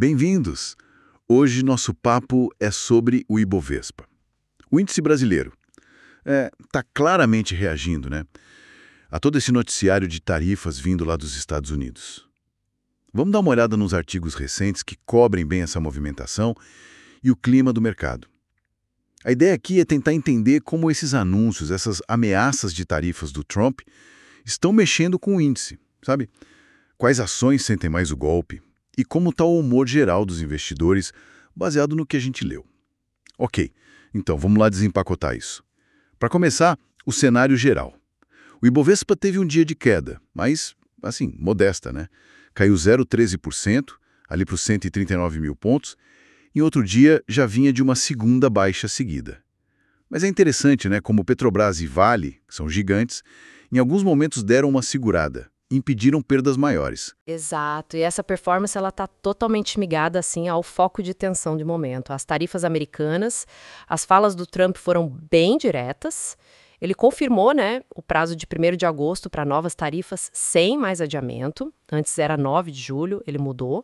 Bem-vindos! Hoje nosso papo é sobre o Ibovespa. O índice brasileiro está claramente reagindo, né, a todo esse noticiário de tarifas vindo lá dos Estados Unidos. Vamos dar uma olhada nos artigos recentes que cobrem bem essa movimentação e o clima do mercado. A ideia aqui é tentar entender como esses anúncios, essas ameaças de tarifas do Trump estão mexendo com o índice, sabe? Quais ações sentem mais o golpe e como está o humor geral dos investidores baseado no que a gente leu. Ok, então vamos lá desempacotar isso. Para começar, o cenário geral. O Ibovespa teve um dia de queda, mas, assim, modesta, né? Caiu 0,13%, ali para os 139 mil pontos. Em outro dia, já vinha de uma segunda baixa seguida. Mas é interessante, né, como Petrobras e Vale, que são gigantes, em alguns momentos deram uma segurada, impediram perdas maiores. Exato, e essa performance ela está totalmente ligada assim ao foco de tensão de momento. As tarifas americanas, as falas do Trump foram bem diretas. Ele confirmou, né, o prazo de 1º de agosto para novas tarifas sem mais adiamento. Antes era 9 de julho, ele mudou.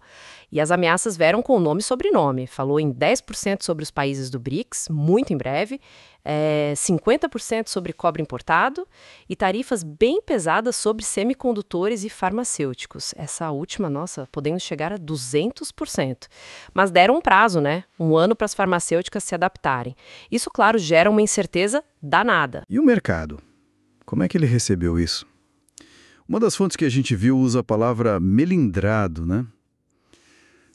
E as ameaças vieram com nome e sobrenome. Falou em 10% sobre os países do BRICS, muito em breve, 50% sobre cobre importado e tarifas bem pesadas sobre semicondutores e farmacêuticos. Essa última, nossa, podemos chegar a 200%. Mas deram um prazo, né? Um ano para as farmacêuticas se adaptarem. Isso, claro, gera uma incerteza danada. E o mercado? Como é que ele recebeu isso? Uma das fontes que a gente viu usa a palavra melindrado, né?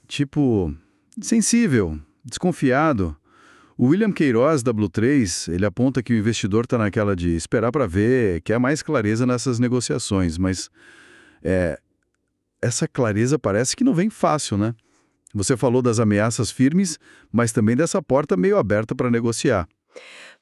Tipo, sensível, desconfiado. O William Queiroz, da Blue3, ele aponta que o investidor está naquela de esperar para ver, quer mais clareza nessas negociações, mas essa clareza parece que não vem fácil, né? Você falou das ameaças firmes, mas também dessa porta meio aberta para negociar.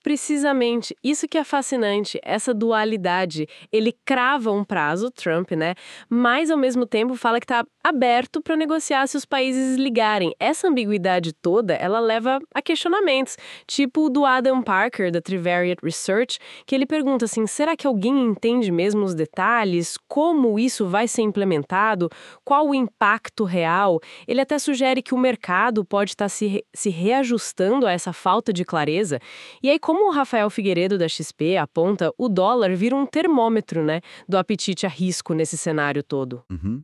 Precisamente, isso que é fascinante, essa dualidade. Ele crava um prazo, Trump, né? Mas, ao mesmo tempo, fala que está aberto para negociar se os países ligarem. Essa ambiguidade toda, ela leva a questionamentos, tipo o do Adam Parker, da Trivariate Research, que ele pergunta assim, será que alguém entende mesmo os detalhes? Como isso vai ser implementado? Qual o impacto real? Ele até sugere que o mercado pode estar se reajustando a essa falta de clareza. E aí, como o Rafael Figueiredo, da XP, aponta, o dólar vira um termômetro, né, do apetite a risco nesse cenário todo. Uhum.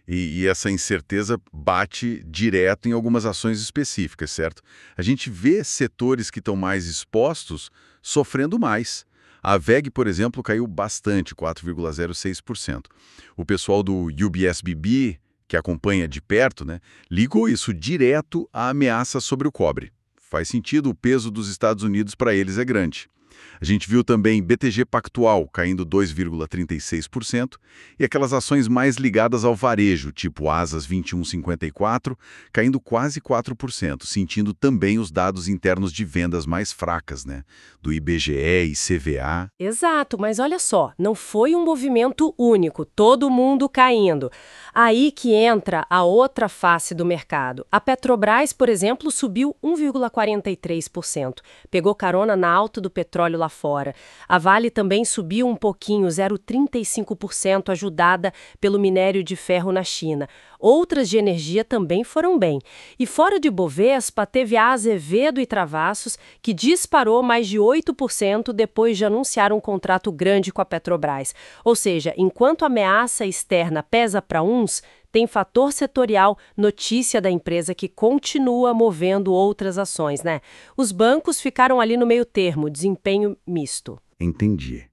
E essa incerteza bate direto em algumas ações específicas, certo? A gente vê setores que estão mais expostos sofrendo mais. A VEG, por exemplo, caiu bastante, 4,06%. O pessoal do UBS-BB, que acompanha de perto, né, ligou isso direto à ameaça sobre o cobre. Faz sentido, o peso dos Estados Unidos para eles é grande. A gente viu também BTG Pactual caindo 2,36% e aquelas ações mais ligadas ao varejo, tipo Asas 2154, caindo quase 4%, sentindo também os dados internos de vendas mais fracas, né? Do IBGE e CVA. Exato, mas olha só, não foi um movimento único, todo mundo caindo. Aí que entra a outra face do mercado. A Petrobras, por exemplo, subiu 1,43%, pegou carona na alta do petróleo lá fora. A Vale também subiu um pouquinho, 0,35%, ajudada pelo minério de ferro na China. Outras de energia também foram bem. E fora de Bovespa, teve a Azevedo e Travassos, que disparou mais de 8% depois de anunciar um contrato grande com a Petrobras. Ou seja, enquanto a ameaça externa pesa para uns, tem fator setorial, notícia da empresa que continua movendo outras ações, né? Os bancos ficaram ali no meio termo, desempenho misto. Entendi.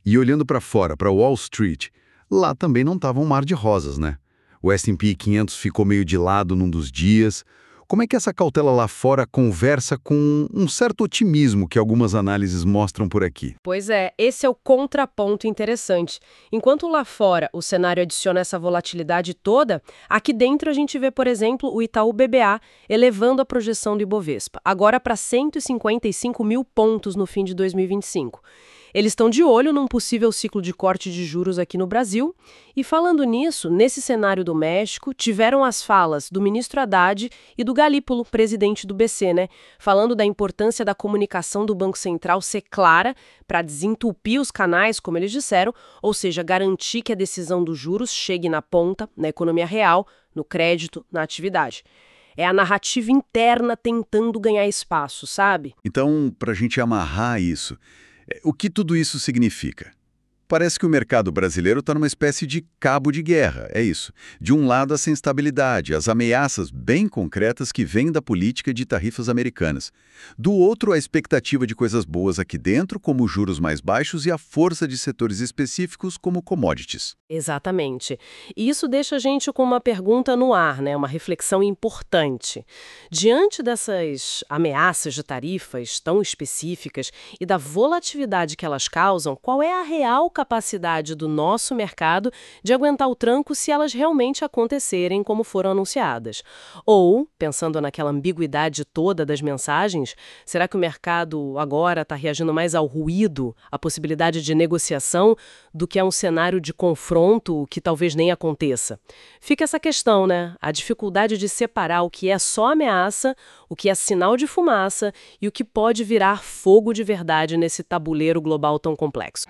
E olhando para fora, para Wall Street, lá também não estava um mar de rosas, né? O S&P 500 ficou meio de lado num dos dias. Como é que essa cautela lá fora conversa com um certo otimismo que algumas análises mostram por aqui? Pois é, esse é o contraponto interessante. Enquanto lá fora o cenário adiciona essa volatilidade toda, aqui dentro a gente vê, por exemplo, o Itaú BBA elevando a projeção do Ibovespa, agora para 155 mil pontos no fim de 2025. Eles estão de olho num possível ciclo de corte de juros aqui no Brasil. E falando nisso, nesse cenário do México, tiveram as falas do ministro Haddad e do Galípolo, presidente do BC, né? Falando da importância da comunicação do Banco Central ser clara para desentupir os canais, como eles disseram, ou seja, garantir que a decisão dos juros chegue na ponta, na economia real, no crédito, na atividade. É a narrativa interna tentando ganhar espaço, sabe? Então, para a gente amarrar isso, o que tudo isso significa? Parece que o mercado brasileiro está numa espécie de cabo de guerra, é isso. De um lado, essa instabilidade, as ameaças bem concretas que vêm da política de tarifas americanas. Do outro, a expectativa de coisas boas aqui dentro, como juros mais baixos e a força de setores específicos, como commodities. Exatamente. E isso deixa a gente com uma pergunta no ar, né? Uma reflexão importante. Diante dessas ameaças de tarifas tão específicas e da volatilidade que elas causam, qual é a real capacidade do nosso mercado de aguentar o tranco se elas realmente acontecerem como foram anunciadas? Ou, pensando naquela ambiguidade toda das mensagens, será que o mercado agora está reagindo mais ao ruído, à possibilidade de negociação, do que a um cenário de confronto que talvez nem aconteça? Fica essa questão, né? A dificuldade de separar o que é só ameaça, o que é sinal de fumaça e o que pode virar fogo de verdade nesse tabuleiro global tão complexo.